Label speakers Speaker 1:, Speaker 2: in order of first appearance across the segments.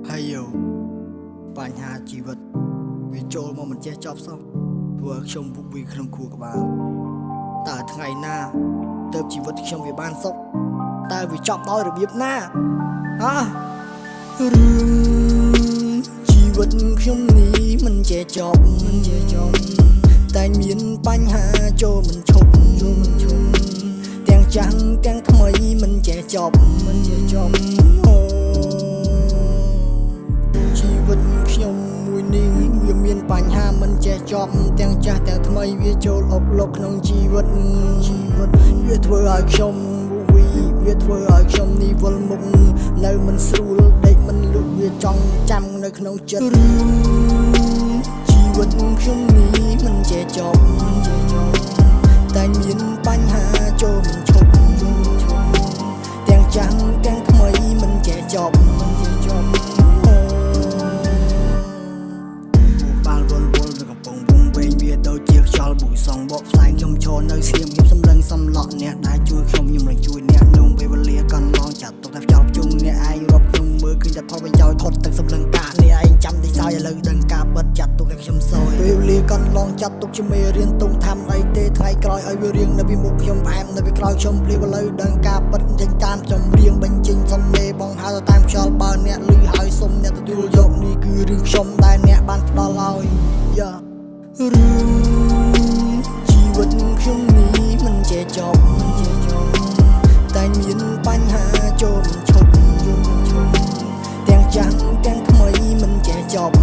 Speaker 1: ហើយយោបញ្ហាជីវិតវាចូលមកមិនចេះចប់សោះធ្វើឲ្យខ្ញុំពុកវាក្នុងខួរក្បាលតើថ្ងៃណាទើបជីវិតខ្ញុំវាបានសុខតើវាចប់ដោយរបៀបណារឿងជីវិតខ្ញុំនេះមិនចេះចប់តែមានបញ្ហាចូលមិនឈប់ទាំងចាស់ទាំងថ្មីមិនចេះចប់ជីវិតខ្ញុំមួយនេះវាមានបញ្ហាមិនចេះចប់ទាំងចាស់ទាំងថ្មីវាចូលអុកឡុកក្នុងជីវិតវាធ្វើឲ្យខ្ញុំវាធ្វើឲ្យខ្ញុំនេះវល់មុខនៅមិនស្រួលដេកមិនលុបវាចង់ចាំនៅក្នុងចិត្តរឿងជីវិតខ្ញុំនេះមិនចេះចប់តែមានបញ្ហាចូលមិនឈប់ទាំងចាស់ទាំងថ្មីមិនចេះចប់បាល់វល់នៅកំពង់វងវែងវាដូចជាខ្យល់ប៊ូសងបកផ្សែងខ្ញុំឈរនៅស្ងៀមខ្ញុំសម្លឹងសំឡក់អ្នកដែលជួយខ្ញុំនឹងជួយអ្នកនំពេលវេលាកន្លងចាត់ទុកតែខ្យល់ជុំអ្នកឯងរាប់ខ្ញុំមើលឃើញតែផលប្រយោជន៍ផុតទឹកសម្លឹងកាអ្នកឯងចាំទីសោយឥឡូវដឹងការពិតចាត់ទុកតែខ្ញុំសោយពេលវេលាកន្លងចាត់ទុកជាមេរៀនទុំថាំអីទេថ្ងៃក្រោយឲ្យវារៀងនៅពីមុខខ្ញុំផ្អែមនៅពីក្រោយខ្ញុំភ្លៀវឥឡូវដឹងការពិតចេញតាមចំរៀងបញ្ចេញសំឡេងបងហៅទៅតាមខ្យល់បើអ្នកលឺហើយសុំអ្នកទទួលយកនេះគឺរឿងខ្ញុំដែលអ្នកបានផ្ដល់ឲ្យរឿងជីវិតខ្ញុំនេះមិនចេះចប់តែមានបញ្ហាចូលមិនឈប់ទាំងចាស់ទាំងថ្មីមិនចេះចប់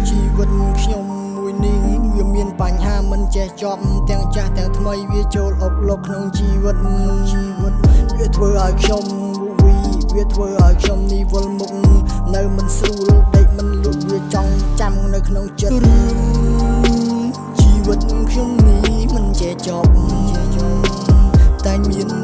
Speaker 1: ជីវិតខ្ញុំមួយនេះវាមានបញ្ហាមិនចេះចប់ទាំងចាស់ទាំងថ្មីវាចូលអុកឡុកក្នុងជីវិតវាធ្វើឲ្យខ្ញុំវាធ្វើឲ្យខ្ញុំនេះវល់មុខនៅមិនស្រួលដេកមិនលុបវាចង់ចាំនៅក្នុងចិត្តរឿងជីវិតខ្ញុំនេះមិនចេះចប់តែមាន